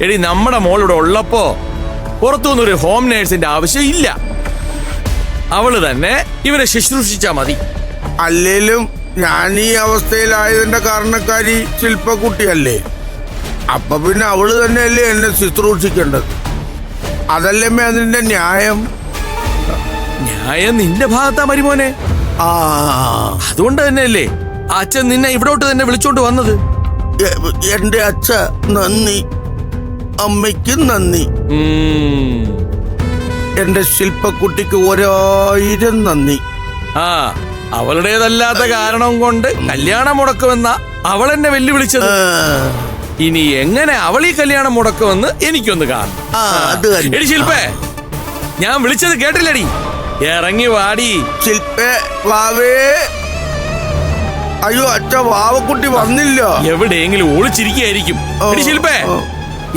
എടി നമ്മുടെ മോളിവിടെ ഉള്ളപ്പോ പുറത്തുനിന്നൊരു ഹോം നേഴ്സിന്റെ ആവശ്യം ഇല്ല. അവള് തന്നെ ഇവരെ ശുശ്രൂഷിച്ചാ മതി. അല്ലേലും ഞാൻ ഈ അവസ്ഥയിലായതിന്റെ കാരണക്കാരി ശില്പക്കുട്ടിയല്ലേ. അപ്പൊ പിന്നെ അവള് തന്നെയല്ലേ എന്നെ ശുശ്രൂഷിക്കേണ്ടത്. അതല്ലേ അതിന്റെ ന്യായം. ന്യായം നിന്റെ ഭാഗത്താ മരുമോനെ. അതുകൊണ്ട് തന്നെയല്ലേ അച്ഛൻ നിന്നെ ഇവിടോട്ട് തന്നെ വിളിച്ചോണ്ട് വന്നത്. എന്റെ അച്ഛ നന്ദി, അമ്മയ്ക്ക് നന്ദി, എന്റെ ശില്പക്കുട്ടിക്ക് 1000 നന്ദി. അവളുടേതല്ലാത്ത കാരണം കൊണ്ട് കല്യാണം മുടക്കുമെന്ന അവൾ എന്നെ വെല്ലുവിളിച്ചത്. ഇനി എങ്ങനെ അവൾ ഈ കല്യാണം മുടക്കുമെന്ന് എനിക്കൊന്ന് കാണും. എടി ശില്പേ, ഞാൻ വിളിച്ചത് കേട്ടില്ലടി. ഇറങ്ങി വാടി. ശില്പേ വാവേ. അയ്യോ അച്ഛ, വാവക്കുട്ടി വന്നില്ല. എവിടെയെങ്കിലും ഒളിച്ചിരിക്കുകയായിരിക്കും. എടി ശില്പേ,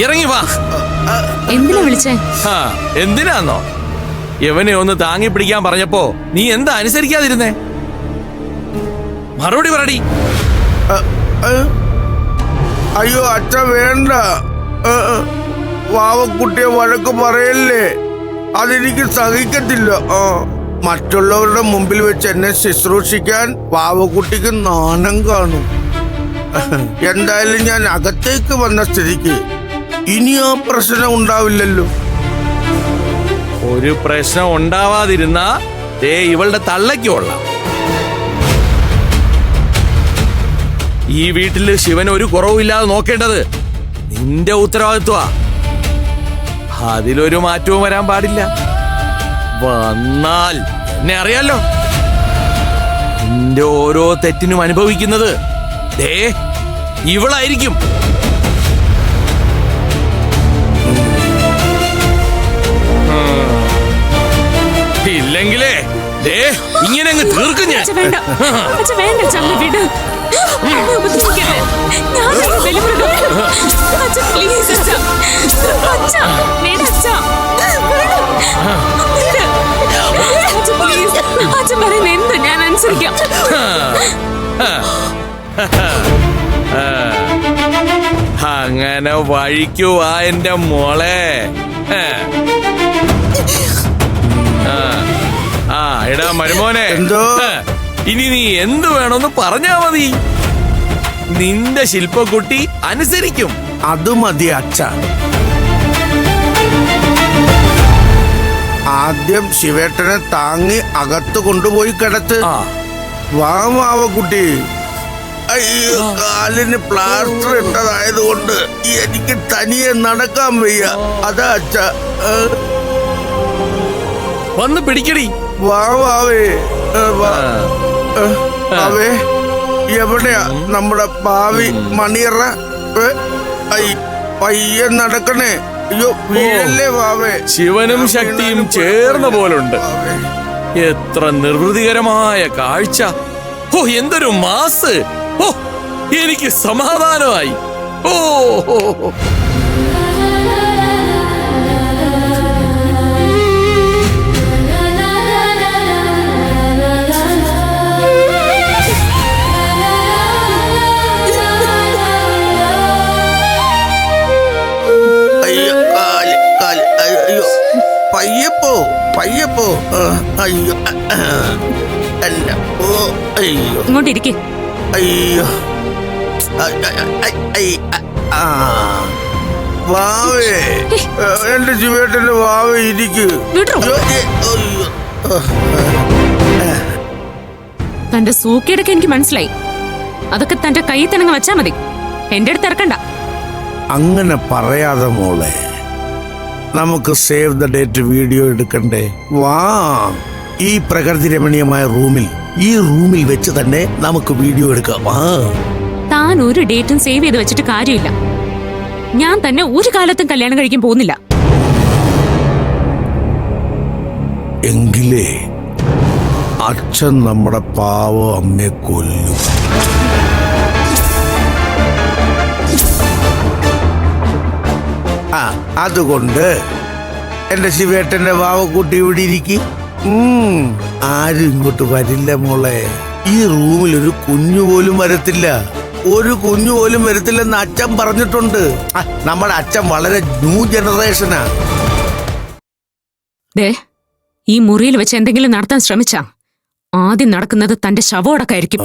ഇറങ്ങി വാ. എന്തിനാ വിളിച്ചേ? എന്തിനാന്നോ? ഇവനെ ഒന്ന് താങ്ങി പിടിക്കാൻ പറഞ്ഞപ്പോ നീ എന്താ അനുസരിക്കാതിരുന്നേ? മറുപടി പറടി. അയ്യോ അച്ഛ വേണ്ട. വാവക്കുട്ടിയെ വഴക്ക് പറയല്ലേ, അതെനിക്ക് സഹിക്കത്തില്ല. മറ്റുള്ളവരുടെ മുമ്പിൽ വെച്ച് എന്നെ ശുശ്രൂഷിക്കാൻ വാവക്കുട്ടിക്ക് നാണം കാണും. എന്തായാലും ഞാൻ അകത്തേക്ക് വന്ന സ്ഥിതിക്ക് ഇനി ആ പ്രശ്നം ഉണ്ടാവില്ലല്ലോ. ഒരു പ്രശ്നം ഉണ്ടാവാതിരുന്നാ ഇവളുടെ തള്ളയ്ക്ക് കൊള്ളാം. ഈ വീട്ടില് ശിവന് ഒരു കുറവുമില്ലാതെ നോക്കേണ്ടത് നിന്റെ ഉത്തരവാദിത്വമാ. അതിലൊരു മാറ്റവും വരാൻ പാടില്ല. വന്നാൽ എന്നെ അറിയാലോ, നിന്റെ ഓരോ തെറ്റിനും അനുഭവിക്കുന്നത് ഇവളായിരിക്കും. ഇല്ലെങ്കിലേ ഇങ്ങനെ അങ്ങ് തീർക്കും ഞാൻ. ഞാൻ അനുസരിക്കാം. അങ്ങനെ വഴിക്കുവാ എന്റെ മോളെ. എടാ മരുമോനെ, ഇനി നീ എന്ത് വേണമെന്ന് പറഞ്ഞാ മതി. നിന്റെ ശില്പക്കുട്ടി അനുസരിക്കും. അത് മതി അച്ഛ. ആദ്യം ശിവേട്ടനെ താങ്ങി അകത്ത് കൊണ്ടുപോയി കിടത്ത്. വാവക്കുട്ടി. അയ്യോ, കാലിന് പ്ലാസ്റ്റർ ഇട്ടതായതുകൊണ്ട് എനിക്ക് തനിയെ നടക്കാൻ വയ്യ. അതാ അച്ഛ. വന്ന് പിടിക്കടി. വാവേ. വാവേ, എവിടെയാ നമ്മുടെ ഭാവി മണിയറ? പയ്യെ നടക്കണേ. അയ്യോ വീഴല്ലേ വാവേ. ശിവനും ശക്തിയും ചേർന്ന പോലുണ്ട്. എത്ര നിർവൃതികരമായ കാഴ്ച. എന്തൊരു മാസ്. എനിക്ക് സമാധാനമായി. പയ്യപ്പോ. അയ്യോ അല്ല. അയ്യോ ഇങ്ങോട്ടിരിക്കേ. അയ്യോ. വാവേ, എന്റെ ശിവേട്ടന്റെ വാവേ ഇരിക്ക്. തന്റെ സൂക്കേടൊക്കെ എനിക്ക് മനസ്സിലായി. അതൊക്കെ തന്റെ കൈ തന്നെ വെച്ചാ മതി. എന്റെ അടുത്ത് ഇറക്കണ്ട. അങ്ങനെ പറയാതെ മോളെ, നമുക്ക് സേവ് ദ ഡേറ്റ് വീഡിയോ എടുക്കണ്ടേ? വാ, ഈ പ്രകൃതി രമണീയമായ ഈ റൂമിൽ വെച്ച് തന്നെ നമുക്ക് വീഡിയോ എടുക്കാം. താൻ ഒരു ഡേറ്റും സേവ് ചെയ്ത് വെച്ചിട്ട് കാര്യമില്ല. ഞാൻ തന്നെ ഒരു കാലത്തും കല്യാണം കഴിക്കാൻ പോകുന്നില്ല. എങ്കിലേ അച്ഛൻ നമ്മുടെ പാവ അമ്മയെ കൊല്ലും. അതുകൊണ്ട് എന്റെ ശിവേട്ടന്റെ വാവക്കുട്ടി ഇവിടെ ഇരിക്കും. ആരും ഇങ്ങോട്ട് വരില്ല മോളെ. ഈ റൂമിൽ ഒരു കുഞ്ഞു പോലും വരത്തില്ല. ഒരു കുഞ്ഞു പോലും വരത്തില്ലെന്ന് അച്ഛൻ പറഞ്ഞിട്ടുണ്ട്. നമ്മുടെ അച്ഛൻ വളരെ ന്യൂ ജനറേഷനാ. ദേ, ഈ മുറിയിൽ വെച്ച് എന്തെങ്കിലും നടത്താൻ ശ്രമിച്ചാ ആദ്യം നടക്കുന്നത് തന്റെ ശവോടക്കായിരിക്കും.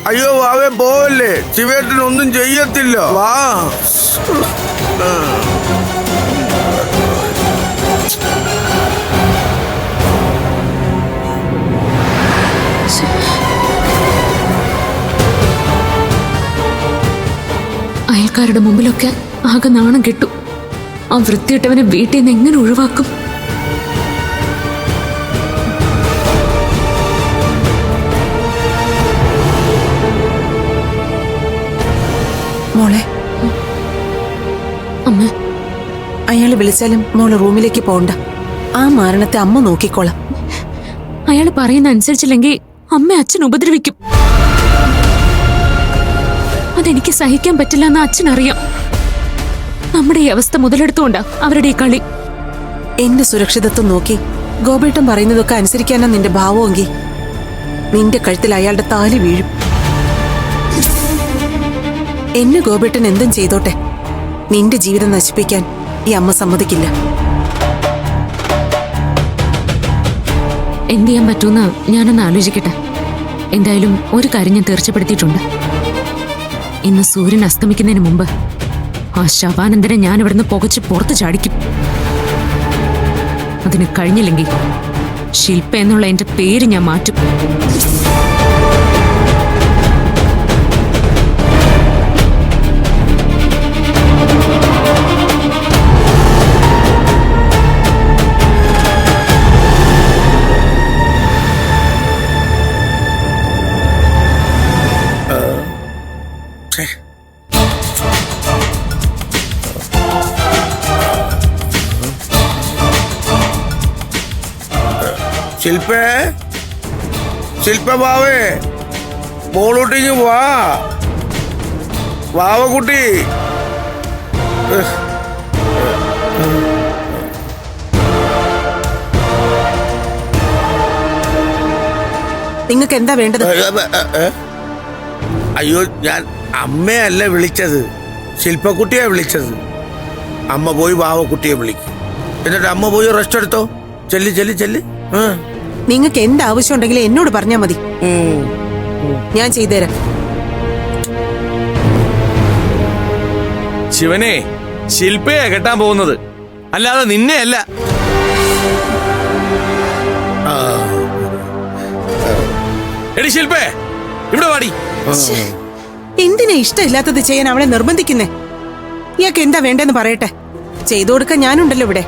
അയ്യോ വാവേ പോവല്ലേ, ശിവേട്ടനൊന്നും ചെയ്യത്തില്ല. വാ. അയൽക്കാരുടെ മുമ്പിലൊക്കെ ആകെ നാണം കെട്ടു. ആ വൃത്തിയിട്ടവനെ വീട്ടിൽ നിന്ന് എങ്ങനെ ഒഴിവാക്കും? മോളെ, അമ്മ, അയാള് വിളിച്ചാലും മോള് റൂമിലേക്ക് പോണ്ട. ആ മാരണത്തെ അമ്മ നോക്കിക്കോളാം. അയാൾ പറയുന്ന അനുസരിച്ചില്ലെങ്കിൽ അമ്മ അച്ഛൻ ഉപദ്രവിക്കും. അതെനിക്ക് സഹിക്കാൻ പറ്റില്ല എന്ന് അച്ഛനറിയാം. നമ്മുടെ ഈ അവസ്ഥ മുതലെടുത്തുകൊണ്ടാ അവരുടെ ഈ കളി. എന്റെ സുരക്ഷിതത്വം നോക്കി ഗോപേട്ടൻ പറയുന്നതൊക്കെ അനുസരിക്കാനാ നിന്റെ ഭാവമെങ്കിൽ നിന്റെ കഴുത്തിൽ അയാളുടെ താലി വീഴും. എന്നെ ഗോപേട്ടൻ എന്തും ചെയ്തോട്ടെ, നിന്റെ ജീവിതം നശിപ്പിക്കാൻ ഈ അമ്മ സമ്മതിക്കില്ല. എന്ത് ചെയ്യാൻ പറ്റൂന്ന് ഞാനൊന്ന് ആലോചിക്കട്ടെ. എന്തായാലും ഒരു കാര്യം ഞാൻ തീർച്ചപ്പെടുത്തിയിട്ടുണ്ട്. ഇന്ന് സൂര്യൻ അസ്തമിക്കുന്നതിന് മുമ്പ് ആ ശവാനന്ദനെ ഞാൻ ഇവിടുന്ന് പുകച്ച് പുറത്ത് ചാടിക്കും. അതിന് കഴിഞ്ഞില്ലെങ്കിൽ ശില്പ എന്നുള്ള എന്റെ പേര് ഞാൻ മാറ്റും. ശില്പേ, ശില്പ വാവേ, മോളൂട്ടിക്ക് വാ. വാവക്കുട്ടി. നിങ്ങൾക്ക് എന്താ വേണ്ടത്? അയ്യോ, ഞാൻ അമ്മയല്ല വിളിച്ചത്, ശില്പക്കുട്ടിയെ വിളിച്ചത്. അമ്മ പോയി വാവക്കുട്ടിയെ വിളിക്കും. എന്നിട്ട് അമ്മ പോയി റെസ്റ്റ് എടുത്തോ. ചെല്ലി ചെല്ലി ചെല്ലി. നിങ്ങൾക്ക് എന്താവശ്യം ഉണ്ടെങ്കിലും എന്നോട് പറഞ്ഞാ മതി, ഞാൻ ചെയ്തുതരാം. ശിവനെ, ശില്പയെ കെട്ടാൻ പോകുന്നത്, അല്ലാതെ നിന്നെ അല്ല. എടി ശില്പേ, ഇവിടെ വാടി. എന്തിനാ ഇഷ്ടമില്ലാത്തത് ചെയ്യാൻ അവളെ നിർബന്ധിക്കുന്നേ? ഇയാൾക്ക് എന്താ വേണ്ടെന്ന് പറയട്ടെ, ചെയ്തു കൊടുക്കാൻ ഞാനുണ്ടല്ലോ ഇവിടെ.